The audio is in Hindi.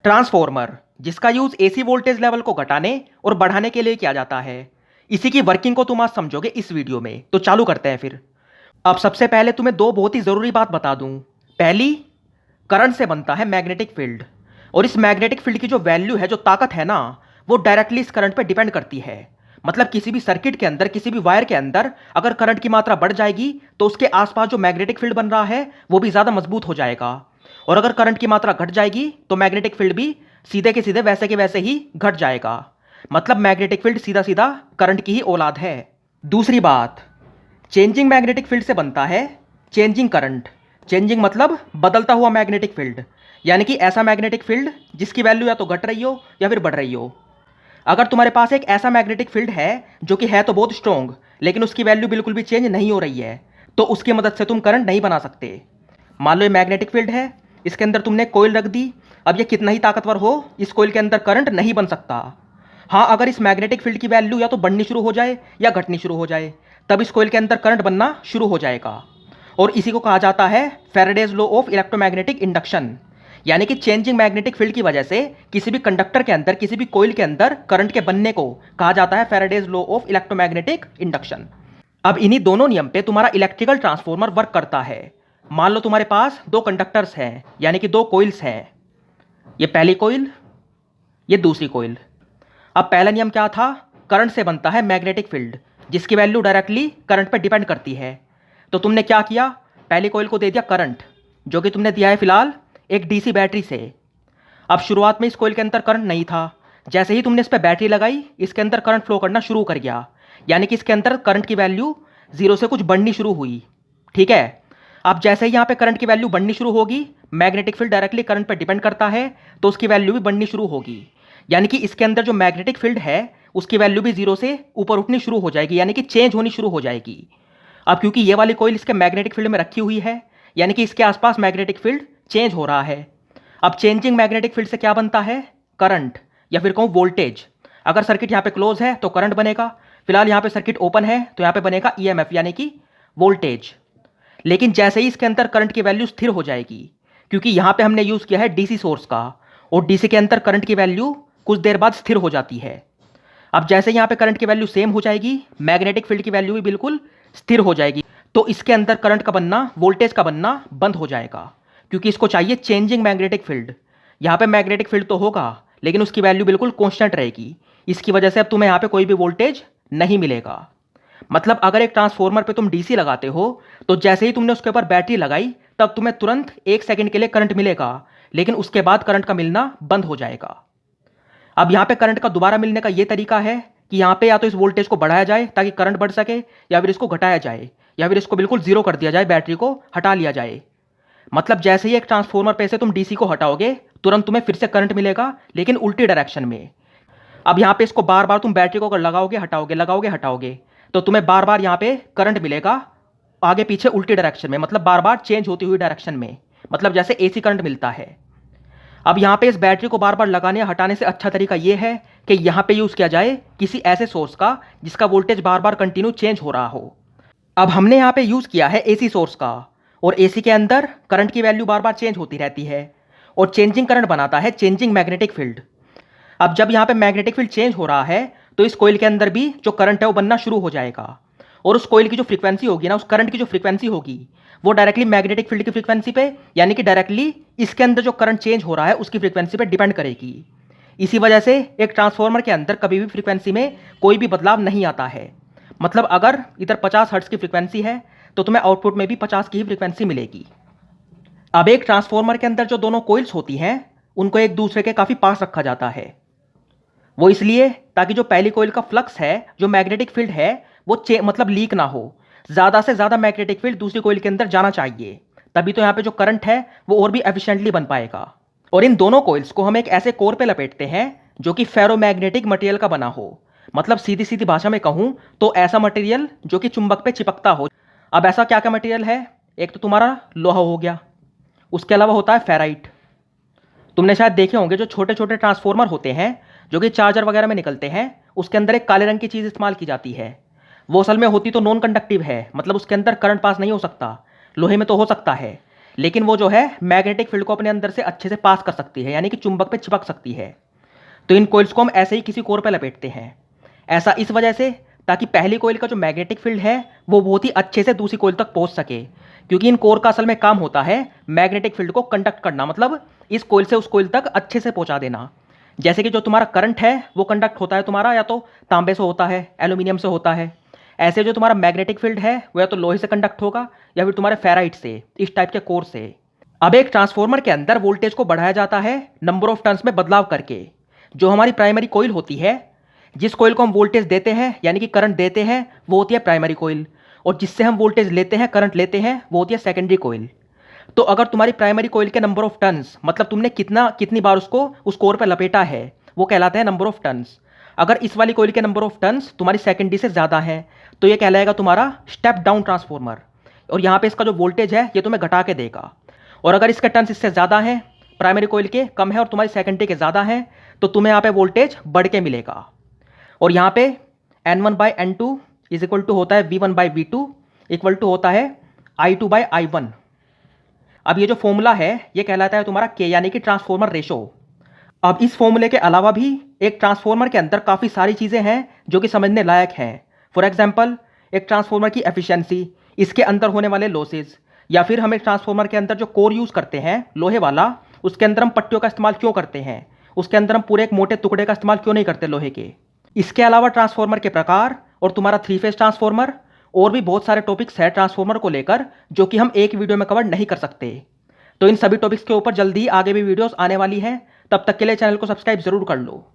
ट्रांसफॉर्मर जिसका यूज एसी वोल्टेज लेवल को घटाने और बढ़ाने के लिए किया जाता है। इसी की वर्किंग को तुम आज समझोगे इस वीडियो में, तो चालू करते हैं फिर। अब सबसे पहले तुम्हें दो बहुत ही जरूरी बात बता दूं। पहली, करंट से बनता है मैग्नेटिक फील्ड, और इस मैग्नेटिक फील्ड की जो वैल्यू है, जो ताकत है ना, वो डायरेक्टली इस करंट पे डिपेंड करती है। मतलब किसी भी सर्किट के अंदर, किसी भी वायर के अंदर अगर करंट की मात्रा बढ़ जाएगी तो उसके आसपास जो मैग्नेटिक फील्ड बन रहा है वो भी ज़्यादा मजबूत हो जाएगा, और अगर करंट की मात्रा घट जाएगी तो मैग्नेटिक फील्ड भी सीधे के सीधे वैसे के वैसे ही घट जाएगा। मतलब मैग्नेटिक फील्ड सीधा सीधा करंट की ही औलाद है। दूसरी बात, चेंजिंग मैग्नेटिक फील्ड से बनता है चेंजिंग करंट। चेंजिंग मतलब बदलता हुआ मैग्नेटिक फील्ड, यानी कि ऐसा मैग्नेटिक फील्ड जिसकी वैल्यू या तो घट रही हो या फिर बढ़ रही हो। अगर तुम्हारे पास एक ऐसा मैग्नेटिक फील्ड है जो कि है तो बहुत स्ट्रॉन्ग, लेकिन उसकी वैल्यू बिल्कुल भी चेंज नहीं हो रही है, तो उसकी मदद से तुम करंट नहीं बना सकते। मान लो ये मैग्नेटिक फील्ड है, इसके अंदर तुमने कोयल रख दी। अब ये कितना ही ताकतवर हो, इस कोयल के अंदर करंट नहीं बन सकता। हाँ, अगर इस मैग्नेटिक फील्ड की वैल्यू या तो बढ़नी शुरू हो जाए या घटनी शुरू हो जाए, तब इस कोयल के अंदर करंट बनना शुरू हो जाएगा। और इसी को कहा जाता है Faraday's law of electromagnetic induction. यानी कि चेंजिंग मैग्नेटिक फील्ड की वजह से किसी भी कंडक्टर के अंदर, किसी भी कोयल के अंदर करंट के बनने को कहा जाता है Faraday's law of electromagnetic induction. अब इन्हीं दोनों नियम पे तुम्हारा इलेक्ट्रिकल ट्रांसफॉर्मर वर्क करता है। मान लो तुम्हारे पास दो कंडक्टर्स हैं, यानी कि दो कोइल्स हैं। ये पहली कोइल, ये दूसरी कोइल। अब पहला नियम क्या था? करंट से बनता है मैग्नेटिक फील्ड, जिसकी वैल्यू डायरेक्टली करंट पे डिपेंड करती है। तो तुमने क्या किया? पहली कोइल को दे दिया करंट, जो कि तुमने दिया है फिलहाल एक डीसी बैटरी से। अब शुरुआत में इस कोइल के अंदर करंट नहीं था। जैसे ही तुमने इस पर बैटरी लगाई, इसके अंदर करंट फ्लो करना शुरू कर गया, यानी कि इसके अंदर करंट की वैल्यू जीरो से कुछ बढ़नी शुरू हुई। ठीक है। अब जैसे ही यहाँ पे करंट की वैल्यू बढ़नी शुरू होगी, मैग्नेटिक फील्ड डायरेक्टली करंट पर डिपेंड करता है, तो उसकी वैल्यू भी बढ़नी शुरू होगी। यानी कि इसके अंदर जो मैग्नेटिक फील्ड है उसकी वैल्यू भी जीरो से ऊपर उठनी शुरू हो जाएगी, यानी कि चेंज होनी शुरू हो जाएगी। अब क्योंकि ये वाली कोइल इसके मैग्नेटिक फील्ड में रखी हुई है, यानी कि इसके आसपास मैग्नेटिक फील्ड चेंज हो रहा है। अब चेंजिंग मैग्नेटिक फील्ड से क्या बनता है? करंट, या फिर कहूँ वोल्टेज। अगर सर्किट यहाँ पे क्लोज है तो करंट बनेगा। फिलहाल यहाँ पे सर्किट ओपन है तो यहाँ पे बनेगा ईएमएफ, यानी कि वोल्टेज। लेकिन जैसे ही इसके अंदर करंट की वैल्यू स्थिर हो जाएगी, क्योंकि यहाँ पे हमने यूज़ किया है डीसी सोर्स का, और डीसी के अंदर करंट की वैल्यू कुछ देर बाद स्थिर हो जाती है। अब जैसे यहाँ पे करंट की वैल्यू सेम हो जाएगी, मैग्नेटिक फील्ड की वैल्यू भी बिल्कुल स्थिर हो जाएगी, तो इसके अंदर करंट का बनना, वोल्टेज का बनना बंद हो जाएगा, क्योंकि इसको चाहिए चेंजिंग मैग्नेटिक फील्ड। यहाँ पे मैग्नेटिक फील्ड तो होगा, लेकिन उसकी वैल्यू बिल्कुल कांस्टेंट रहेगी। इसकी वजह से अब तुम्हें यहाँ पे कोई भी वोल्टेज नहीं मिलेगा। मतलब अगर एक ट्रांसफॉर्मर पे तुम डीसी लगाते हो, तो जैसे ही तुमने उसके ऊपर बैटरी लगाई, तब तुम्हें तुरंत एक सेकंड के लिए करंट मिलेगा, लेकिन उसके बाद करंट का मिलना बंद हो जाएगा। अब यहाँ पे करंट का दोबारा मिलने का ये तरीका है कि यहाँ पे या तो इस वोल्टेज को बढ़ाया जाए ताकि करंट बढ़ सके, या फिर इसको घटाया जाए, या फिर इसको बिल्कुल जीरो कर दिया जाए, बैटरी को हटा लिया जाए। मतलब जैसे ही एक ट्रांसफॉर्मर पे से तुम डीसी को हटाओगे, तुरंत तुम्हें फिर से करंट मिलेगा, लेकिन उल्टी डायरेक्शन में। अब यहाँ पे इसको बार बार तुम बैटरी को अगर लगाओगे हटाओगे, लगाओगे हटाओगे, तो तुम्हें बार बार यहाँ पे करंट मिलेगा आगे पीछे उल्टी डायरेक्शन में, मतलब बार बार चेंज होती हुई डायरेक्शन में, मतलब जैसे एसी करंट मिलता है। अब यहाँ पे इस बैटरी को बार बार लगाने या हटाने से अच्छा तरीका ये है कि यहाँ पे यूज़ किया जाए किसी ऐसे सोर्स का जिसका वोल्टेज बार बार कंटिन्यू चेंज हो रहा हो। अब हमने यहाँ पे यूज़ किया है एसी सोर्स का, और एसी के अंदर करंट की वैल्यू बार बार चेंज होती रहती है, और चेंजिंग करंट बनाता है चेंजिंग मैग्नेटिक फील्ड। अब जब यहाँ पे मैग्नेटिक फील्ड चेंज हो रहा है, तो इस कोइल के अंदर भी जो करंट है वो बनना शुरू हो जाएगा, और उस कोइल की जो फ्रीक्वेंसी होगी ना, उस करंट की जो फ्रीक्वेंसी होगी, वो डायरेक्टली मैग्नेटिक फील्ड की फ्रीक्वेंसी पे, यानी कि डायरेक्टली इसके अंदर जो करंट चेंज हो रहा है उसकी फ्रीक्वेंसी पे डिपेंड करेगी। इसी वजह से एक ट्रांसफॉर्मर के अंदर कभी भी फ्रीक्वेंसी में कोई भी बदलाव नहीं आता है। मतलब अगर इधर 50 हर्ट्ज की फ्रीक्वेंसी है, तो तुम्हें आउटपुट में भी 50 की ही फ्रीक्वेंसी मिलेगी। अब एक ट्रांसफॉर्मर के अंदर जो दोनों कोइल्स होती हैं, उनको एक दूसरे के काफ़ी पास रखा जाता है। वो इसलिए ताकि जो पहली कोइल का फ्लक्स है, जो मैग्नेटिक फील्ड है, वो मतलब लीक ना हो। ज़्यादा से ज़्यादा मैग्नेटिक फील्ड दूसरी कोइल के अंदर जाना चाहिए, तभी तो यहाँ पे जो करंट है वो और भी एफिशिएंटली बन पाएगा। और इन दोनों कोइल्स को हम एक ऐसे कोर पे लपेटते हैं जो कि फेरोमैग्नेटिक मटेरियल का बना हो। मतलब सीधी सीधी भाषा में कहूँ तो ऐसा मटेरियल जो कि चुंबक पे चिपकता हो। अब ऐसा क्या क्या मटेरियल है? एक तो तुम्हारा लोहा हो गया, उसके अलावा होता है फेराइट। तुमने शायद देखे होंगे जो छोटे छोटे ट्रांसफॉर्मर होते हैं जो कि चार्जर वगैरह में निकलते हैं, उसके अंदर एक काले रंग की चीज़ इस्तेमाल की जाती है। वो असल में होती तो नॉन कंडक्टिव है, मतलब उसके अंदर करंट पास नहीं हो सकता। लोहे में तो हो सकता है, लेकिन वो जो है मैग्नेटिक फील्ड को अपने अंदर से अच्छे से पास कर सकती है, यानी कि चुंबक पे चिपक सकती है। तो इन कोइल्स को हम ऐसे ही किसी कोर पे लपेटते हैं। ऐसा इस वजह से ताकि पहली कोइल का जो मैग्नेटिक फील्ड है वो बहुत ही अच्छे से दूसरी कोइल तक पहुंच सके, क्योंकि इन कोर का असल में काम होता है मैग्नेटिक फील्ड को कंडक्ट करना, मतलब इस कोइल से उस कोइल तक अच्छे से पहुंचा देना। जैसे कि जो तुम्हारा करंट है वो कंडक्ट होता है तुम्हारा या तो तांबे से होता है, एल्यूमिनियम से होता है, ऐसे जो तुम्हारा मैग्नेटिक फील्ड है वो या तो लोहे से कंडक्ट होगा या फिर तुम्हारे फेराइट से, इस टाइप के कोर से। अब एक ट्रांसफार्मर के अंदर वोल्टेज को बढ़ाया जाता है नंबर ऑफ टर्न्स में बदलाव करके। जो हमारी प्राइमरी कोइल होती है, जिस कोइल को हम वोल्टेज देते हैं यानी कि करंट देते हैं, वो होती है प्राइमरी कोइल, और जिससे हम वोल्टेज लेते हैं, करंट लेते हैं, वो होती है सेकेंडरी कोइल। तो अगर तुम्हारी प्राइमरी कोइल के नंबर ऑफ टर्न्स, मतलब तुमने कितनी बार उसको उस कोर पर लपेटा है, वो कहलाता है नंबर ऑफ टर्न्स। अगर इस वाली कोइल के नंबर ऑफ टर्न्स तुम्हारी सेकेंडरी से ज़्यादा है तो ये कहलाएगा तुम्हारा स्टेप डाउन ट्रांसफार्मर, और यहाँ पे इसका जो वोल्टेज है ये तुम्हें घटा के देगा। और अगर इसके टर्न्स इससे ज़्यादा हैं, प्राइमरी कोइल के कम है और तुम्हारी सेकेंडरी के ज़्यादा हैं, तो तुम्हें यहाँ पे वोल्टेज बढ़ के मिलेगा। और यहाँ पे N1/N2 इज इक्वल टू होता है V1/V2 इक्वल टू होता है I2/I1। अब ये जो फॉर्मूला है ये कहलाता है तुम्हारा K, यानी कि ट्रांसफॉर्मर रेशो। अब इस फॉर्मूले के अलावा भी एक ट्रांसफॉर्मर के अंदर काफ़ी सारी चीज़ें हैं जो कि समझने लायक हैं। फॉर एग्जाम्पल, एक ट्रांसफॉर्मर की एफिशिएंसी, इसके अंदर होने वाले लॉसेज, या फिर हम एक ट्रांसफॉर्मर के अंदर जो कोर यूज़ करते हैं लोहे वाला, उसके अंदर हम पट्टियों का इस्तेमाल क्यों करते हैं, उसके अंदर हम पूरे एक मोटे टुकड़े का इस्तेमाल क्यों नहीं करते लोहे के। इसके अलावा ट्रांसफॉर्मर के प्रकार और तुम्हारा 3 फेज ट्रांसफॉर्मर, और भी बहुत सारे टॉपिक्स है ट्रांसफॉर्मर को लेकर जो कि हम एक वीडियो में कवर नहीं कर सकते। तो इन सभी टॉपिक्स के ऊपर जल्दी आगे भी वीडियोस आने वाली हैं। तब तक के लिए चैनल को सब्सक्राइब जरूर कर लो।